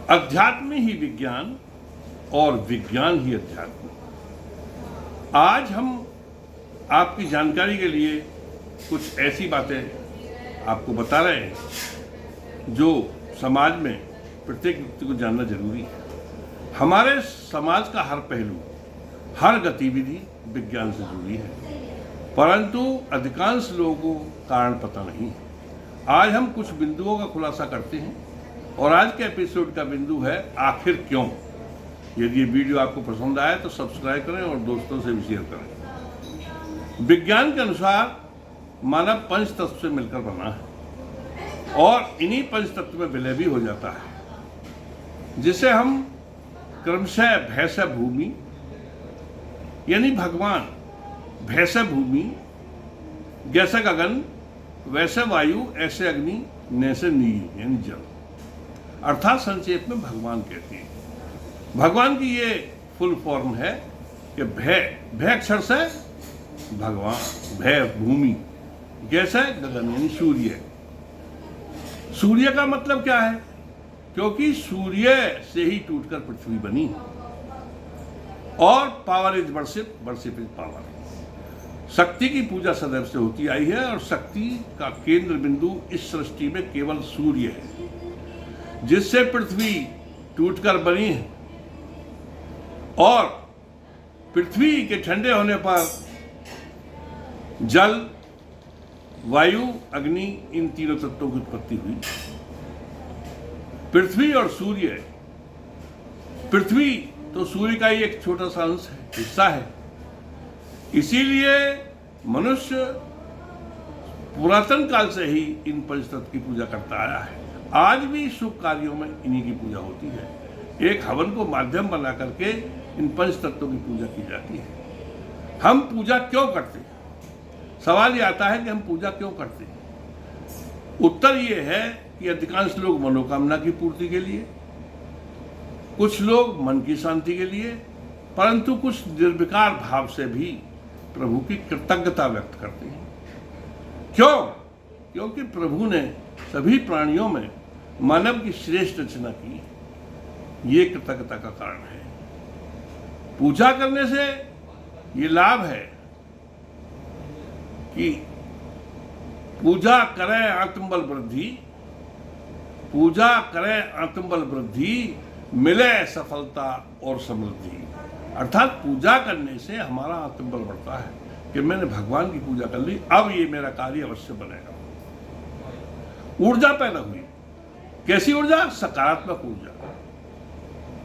अध्यात्म ही विज्ञान और विज्ञान ही अध्यात्म। आज हम आपकी जानकारी के लिए कुछ ऐसी बातें आपको बता रहे हैं जो समाज में प्रत्येक व्यक्ति को जानना जरूरी है। हमारे समाज का हर पहलू, हर गतिविधि विज्ञान से जुड़ी है, परंतु अधिकांश लोगों को कारण पता नहीं है। आज हम कुछ बिंदुओं का खुलासा करते हैं और आज के एपिसोड का बिंदु है आखिर क्यों। यदि ये वीडियो आपको पसंद आए तो सब्सक्राइब करें और दोस्तों से भी शेयर करें। विज्ञान के अनुसार मानव पंच तत्व से मिलकर बना है और इन्हीं पंच तत्व में विलय भी हो जाता है, जिसे हम क्रमशः भैसा भूमि यानी भगवान, भैसा भूमि, जैसा गगन वैसे वायु, ऐसे अग्नि, नैसे नीर यानी जल, अर्थात संक्षेप में भगवान कहते हैं। भगवान की ये फुल फॉर्म है कि भय अक्षर से भगवान, भय भूमि, जैसे गगन यानी सूर्य। सूर्य का मतलब क्या है? क्योंकि सूर्य से ही टूटकर पृथ्वी बनी और power is worship, worship is power. शक्ति की पूजा सदैव से होती आई है और शक्ति का केंद्र बिंदु इस सृष्टि में केवल सूर्य है, जिससे पृथ्वी टूटकर बनी है और पृथ्वी के ठंडे होने पर जल, वायु, अग्नि, इन तीनों तत्वों की उत्पत्ति हुई। पृथ्वी और सूर्य, पृथ्वी तो सूर्य का ही एक छोटा सा अंश है, हिस्सा है। इसीलिए मनुष्य पुरातन काल से ही इन पंचतत्व की पूजा करता आया है। आज भी शुभ कार्यों में इन्हीं की पूजा होती है। एक हवन को माध्यम बना करके इन पंच तत्वों की पूजा की जाती है। हम पूजा क्यों करते हैं? सवाल ये आता है कि हम पूजा क्यों करते हैं। उत्तर ये है कि अधिकांश लोग मनोकामना की पूर्ति के लिए, कुछ लोग मन की शांति के लिए, परंतु कुछ निर्विकार भाव से भी प्रभु की कृतज्ञता व्यक्त करते हैं। क्यों? क्योंकि प्रभु ने सभी प्राणियों में मानव की श्रेष्ठ रचना की, ये कृतज्ञता का कारण है। पूजा करने से ये लाभ है कि पूजा करें आत्मबल वृद्धि, पूजा करें आत्मबल वृद्धि, मिले सफलता और समृद्धि। अर्थात पूजा करने से हमारा आत्मबल बढ़ता है कि मैंने भगवान की पूजा कर ली, अब ये मेरा कार्य अवश्य बनेगा। ऊर्जा पैदा हुई। कैसी ऊर्जा? सकारात्मक ऊर्जा,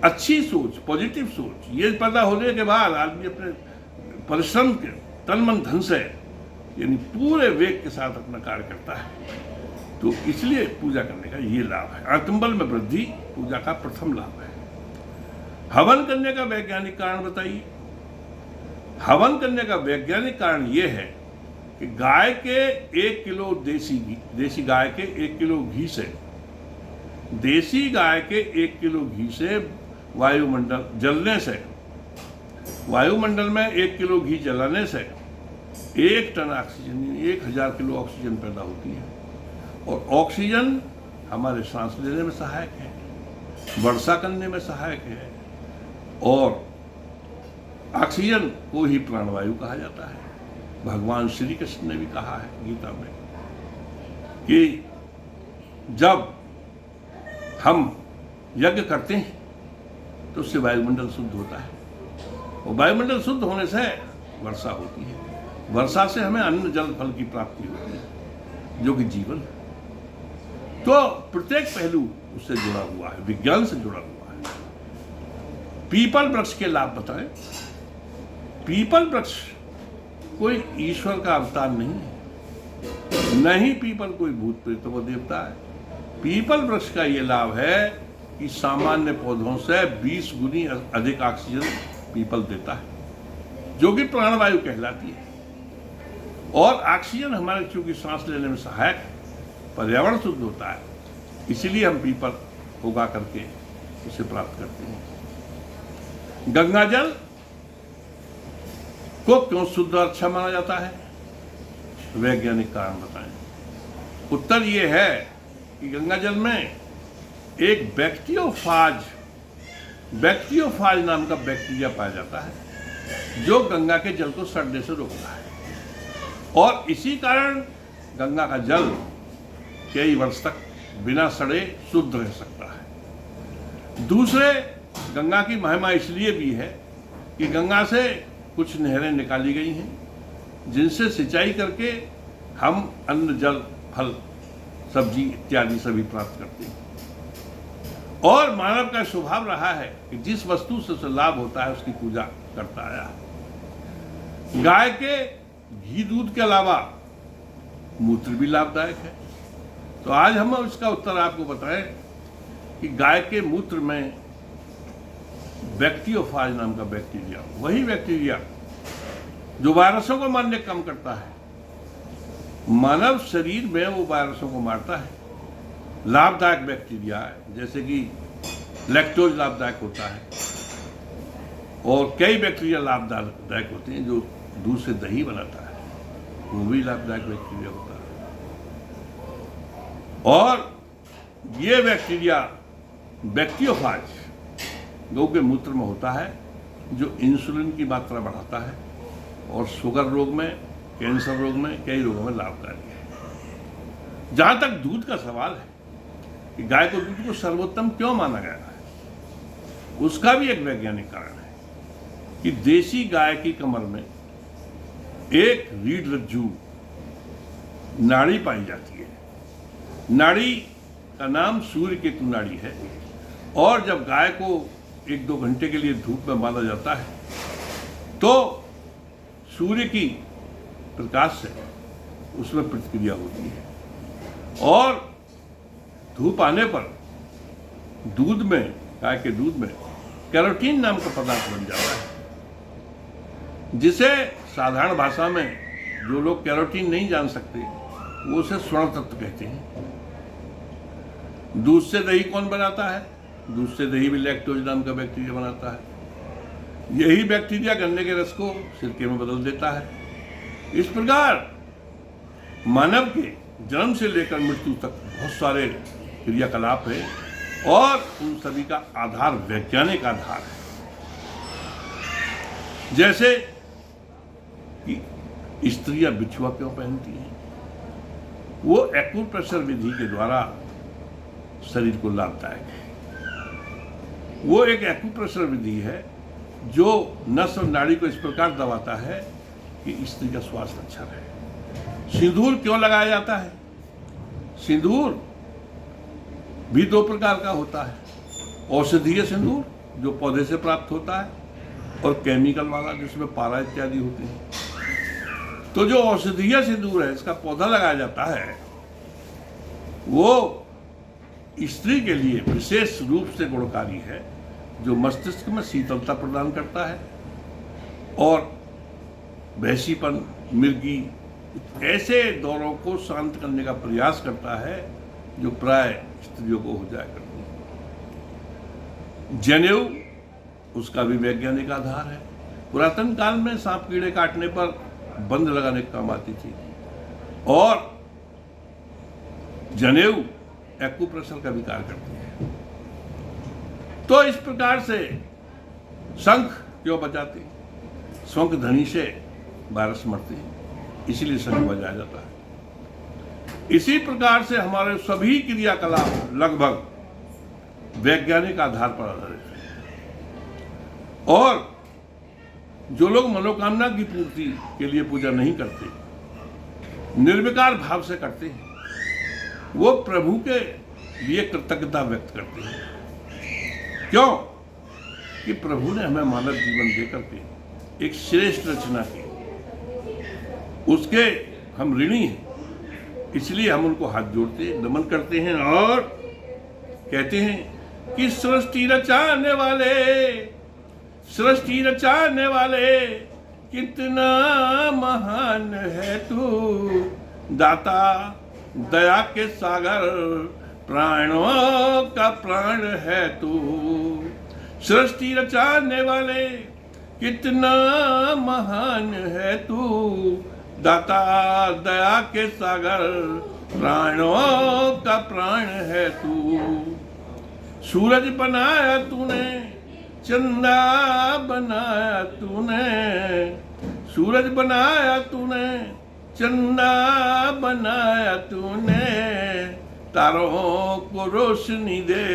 अच्छी सोच, पॉजिटिव सोच। ये पैदा होने के बाद आदमी अपने परिश्रम के तन मन धन से यानी पूरे वेग के साथ अपना कार्य करता है। तो इसलिए पूजा करने का ये लाभ है। आत्मबल में वृद्धि पूजा का प्रथम लाभ है। हवन करने का वैज्ञानिक कारण बताइए। हवन करने का वैज्ञानिक कारण यह है कि गाय के 1 किलो देसी गाय के 1 किलो घी से, देसी गाय के 1 किलो घी से वायुमंडल जलने से, वायुमंडल में 1 किलो घी जलाने से 1 टन ऑक्सीजन, 1000 किलो ऑक्सीजन पैदा होती है। और ऑक्सीजन हमारे सांस लेने में सहायक है, वर्षा करने में सहायक है, और ऑक्सीजन को ही प्राणवायु कहा जाता है। भगवान श्री कृष्ण ने भी कहा है गीता में कि जब हम यज्ञ करते हैं तो उससे वायुमंडल शुद्ध होता है और वायुमंडल शुद्ध होने से वर्षा होती है। वर्षा से हमें अन्न जल फल की प्राप्ति होती है, जो कि जीवन है। तो प्रत्येक पहलू उससे जुड़ा हुआ है, विज्ञान से जुड़ा हुआ है। पीपल वृक्ष के लाभ बताएं। पीपल वृक्ष कोई ईश्वर का अवतार नहीं है, नहीं पीपल कोई भूत प्रेत व देवता है। पीपल वृक्ष का ये लाभ है कि सामान्य पौधों से 20 गुनी अधिक ऑक्सीजन पीपल देता है, जो कि प्राणवायु कहलाती है। और ऑक्सीजन हमारे चूंकि सांस लेने में सहायक है, पर्यावरण शुद्ध होता है, इसीलिए हम पीपल उगा करके उसे प्राप्त करते हैं। गंगा जल को क्यों शुद्ध और अच्छा माना जाता है? वैज्ञानिक कारण बताएं। उत्तर ये है कि गंगा जल में एक बैक्टीरियोफाज नाम का बैक्टीरिया पाया जाता है जो गंगा के जल को सड़ने से रोकता है, और इसी कारण गंगा का जल कई वर्ष तक बिना सड़े शुद्ध रह सकता है। दूसरे, गंगा की महिमा इसलिए भी है कि गंगा से कुछ नहरें निकाली गई हैं जिनसे सिंचाई करके हम अन्न, जल, फल, सब्जी इत्यादि सभी प्राप्त करते हैं। और मानव का स्वभाव रहा है कि जिस वस्तु से उसे लाभ होता है उसकी पूजा करता आया है। गाय के घी दूध के अलावा मूत्र भी लाभदायक है। तो आज हम इसका उत्तर आपको बताएं कि गाय के मूत्र में बैक्टीरियोफाज नाम का बैक्टीरिया, वही बैक्टीरिया जो वायरसों को मारने का काम करता है, मानव शरीर में वो वायरसों को मारता है। लाभदायक बैक्टीरिया है, जैसे कि लैक्टोज लाभदायक होता है, और कई बैक्टीरिया लाभदायक होते हैं जो दूध से दही बनाता है, वो भी लाभदायक बैक्टीरिया होता है। और ये बैक्टीरिया बैक्टीरियोफाज गौ के मूत्र में होता है जो इंसुलिन की मात्रा बढ़ाता है और शुगर रोग में, कैंसर रोग में, कई रोगों में लाभकारी है। जहां तक दूध का सवाल है कि गाय को दूध को सर्वोत्तम क्यों माना गया है, उसका भी एक वैज्ञानिक कारण है कि देसी गाय की कमर में एक रीढ़ रज्जू नाड़ी पाई जाती है। नाड़ी का नाम सूर्य केतु नाड़ी है, और जब गाय को 1-2 घंटे के लिए धूप में बांधा जाता है तो सूर्य की प्रकाश से उसमें प्रतिक्रिया होती है, और धूप आने पर दूध में, गाय के दूध में कैरोटीन नाम का पदार्थ बन जाता है, जिसे साधारण भाषा में जो लोग कैरोटीन नहीं जान सकते वो उसे स्वर्ण तत्व कहते हैं। दूध से दही कौन बनाता है? दूध से दही भी लैक्टोज नाम का बैक्टीरिया बनाता है। यही बैक्टीरिया गन्ने के रस को सिरके में बदल देता है। इस प्रकार मानव के जन्म से लेकर मृत्यु तक बहुत सारे क्रियाकलाप है, और उन सभी का आधार वैज्ञानिक आधार है। जैसे कि स्त्रियां बिछुआ क्यों पहनती हैं? वो एक्यूप्रेशर विधि के द्वारा शरीर को लाभदायक है। वो एक एक्यूप्रेशर विधि है जो नस और नाड़ी को इस प्रकार दबाता है कि स्त्री का स्वास्थ्य अच्छा रहे। सिंदूर क्यों लगाया जाता है? सिंदूर भी 2 प्रकार का होता है, औषधीय सिंदूर जो पौधे से प्राप्त होता है, और केमिकल वाला जिसमें पारा इत्यादि होते हैं। तो जो औषधीय सिंदूर है, इसका पौधा लगाया जाता है, वो स्त्री के लिए विशेष रूप से गुणकारी है, जो मस्तिष्क में शीतलता प्रदान करता है और भैंसीपन, मिर्गी, ऐसे दौरों को शांत करने का प्रयास करता है जो प्राय स्त्रियों को हो जाया करती है। जनेऊ, उसका भी वैज्ञानिक आधार है। पुरातन काल में सांप कीड़े काटने पर बंद लगाने का काम आती थी, और जनेऊ एक्यूप्रेशर का भी कार्य करती है। तो इस प्रकार से शंख क्यों बजाते? शंख ध्वनि से वायरस मरते हैं, इसीलिए शंख बजाया जाता है। इसी प्रकार से हमारे सभी क्रियाकलाप लगभग वैज्ञानिक आधार पर आधारित है। और जो लोग मनोकामना की पूर्ति के लिए पूजा नहीं करते, निर्विकार भाव से करते हैं, वो प्रभु के लिए कृतज्ञता व्यक्त करते हैं। क्यों? कि प्रभु ने हमें मानव जीवन देकर के एक श्रेष्ठ रचना की, उसके हम ऋणी हैं, इसलिए हम उनको हाथ जोड़ते, नमन करते हैं और कहते हैं कि सृष्टि रचाने वाले कितना महान है तू, दाता दया के सागर, प्राणों का प्राण है तू। सृष्टि रचाने वाले कितना महान है तू, दाता दया के सागर, प्राणों का प्राण है तू। सूरज बनाया तूने, चंदा बनाया तूने, सूरज बनाया तूने, चंदा बनाया तूने, तारों को रोशनी दे,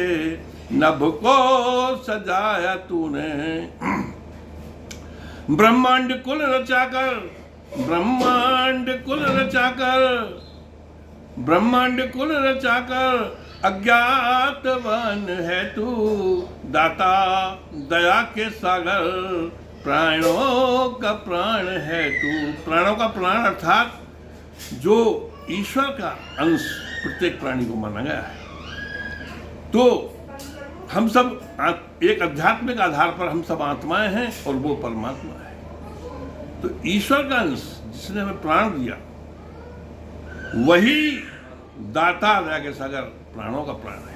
नभ को सजाया तूने। ब्रह्मांड कुल रचाकर, ब्रह्मांड कुल रचाकर, ब्रह्मांड कुल रचाकर, अज्ञातवान है तू, दाता दया के सागर, प्राणों का प्राण है तू। प्राणों का प्राण अर्थात जो ईश्वर का अंश प्रत्येक प्राणी को माना गया है। तो हम सब एक आध्यात्मिक आधार पर हम सब आत्माएं हैं और वो परमात्मा है। तो ईश्वर का अंश जिसने हमें प्राण दिया, वही दाता दया के सागर प्राणों का प्राण है।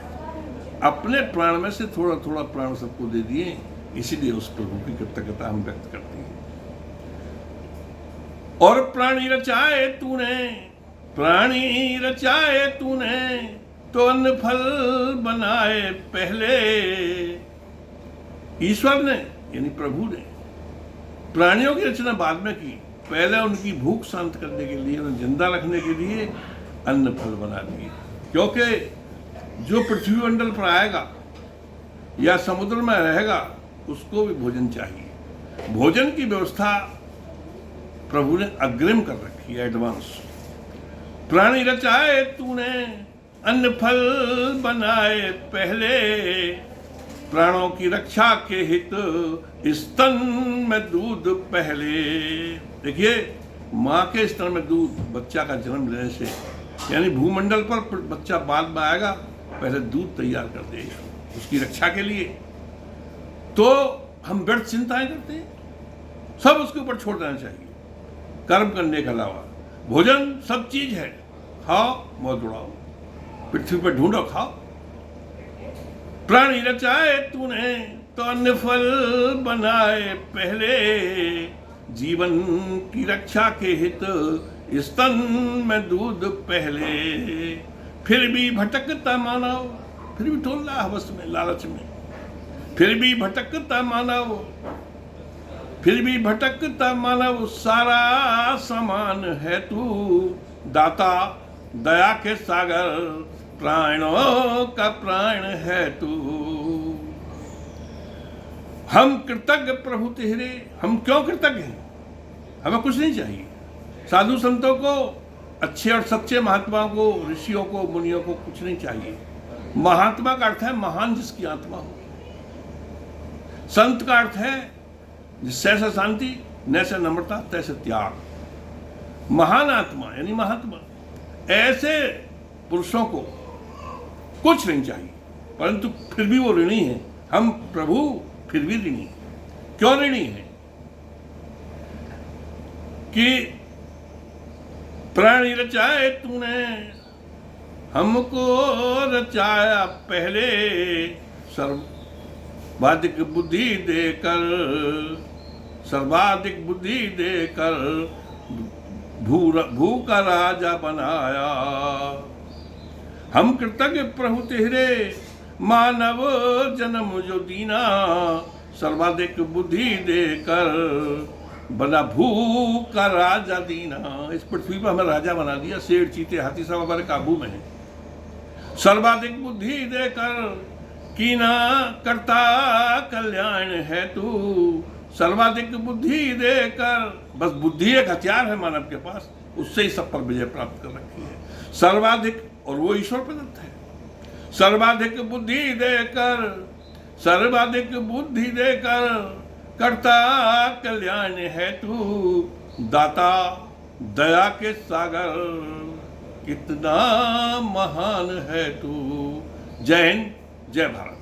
अपने प्राण में से थोड़ा थोड़ा प्राण सबको दे दिए, इसीलिए उस प्रभु की कृतज्ञता हम व्यक्त करते हैं। और प्राणी रचाए तूने, प्राणी रचाए तूने, तो अन्न फल बनाए पहले। ईश्वर ने यानी प्रभु ने प्राणियों की रचना बाद में की, पहले उनकी भूख शांत करने के लिए, उन्हें जिंदा रखने के लिए अन्न फल बना दिए। क्योंकि जो पृथ्वी मंडल पर आएगा या समुद्र में रहेगा, उसको भी भोजन चाहिए। भोजन की व्यवस्था प्रभु ने अग्रिम कर रखी है, एडवांस। प्राणी रचाए तूने, अन्न फल बनाए पहले, प्राणों की रक्षा के हित, स्तन में दूध पहले। देखिए, माँ के स्तन में दूध बच्चा का जन्म लेने से, यानी भूमंडल पर बच्चा बाद में आएगा, पहले दूध तैयार कर दे उसकी रक्षा के लिए। तो हम व्यर्थ चिंताएं करते हैं, सब उसके ऊपर छोड़ देना चाहिए कर्म करने के अलावा। भोजन सब चीज है, खाओ मौत उड़ाओ, पृथ्वी पर ढूंढो खाओ। प्राणी रचाए तूने, तो अन्न फल बनाए पहले, जीवन की रक्षा के हित, स्तन में दूध पहले। फिर भी भटकता मानव, फिर भी टोल रहा हवस में, लालच में, फिर भी भटकता मानव, फिर भी भटकता मानव, सारा समान है तू, दाता दया के सागर, प्राणों का प्राण है तू। हम कृतज्ञ प्रभु तेरे। हम क्यों कृतज्ञ हैं? हमें कुछ नहीं चाहिए। साधु संतों को, अच्छे और सच्चे महात्माओं को, ऋषियों को, मुनियों को कुछ नहीं चाहिए। महात्मा का अर्थ है महान जिसकी आत्मा हो। संत का अर्थ है जिससे शांति, नैसे नम्रता, तैसे त्याग। महान आत्मा यानी महात्मा, ऐसे पुरुषों को कुछ नहीं चाहिए, परंतु फिर भी वो ऋणी है। हम प्रभु फिर भी ऋणी है। क्यों ऋणी है? कि प्राणी रचाए तूने, हमको रचाया पहले, सर्वाधिक बुद्धि देकर, सर्वाधिक बुद्धि देकर, भू का राजा बनाया। हम कृतज्ञ प्रभु तेरे, मानव जन्म जो दीना, सर्वाधिक बुद्धि देकर, बना भू का राजा दीना। इस पृथ्वी पर हमें राजा बना दिया। शेर, चीते, हाथी सब हमारे काबू में है। सर्वाधिक बुद्धि देकर, कीना करता कल्याण है तू, सर्वाधिक बुद्धि देकर। बस बुद्धि एक हथियार है मानव के पास, उससे ही सब पर विजय प्राप्त कर रखी है। सर्वाधिक, और वो ईश्वर प्रदत्त है। सर्वाधिक बुद्धि देकर, सर्वाधिक बुद्धि देकर, करता कल्याण है तू, दाता दया के सागर, कितना महान है तू। जय हिंद, जय भारत।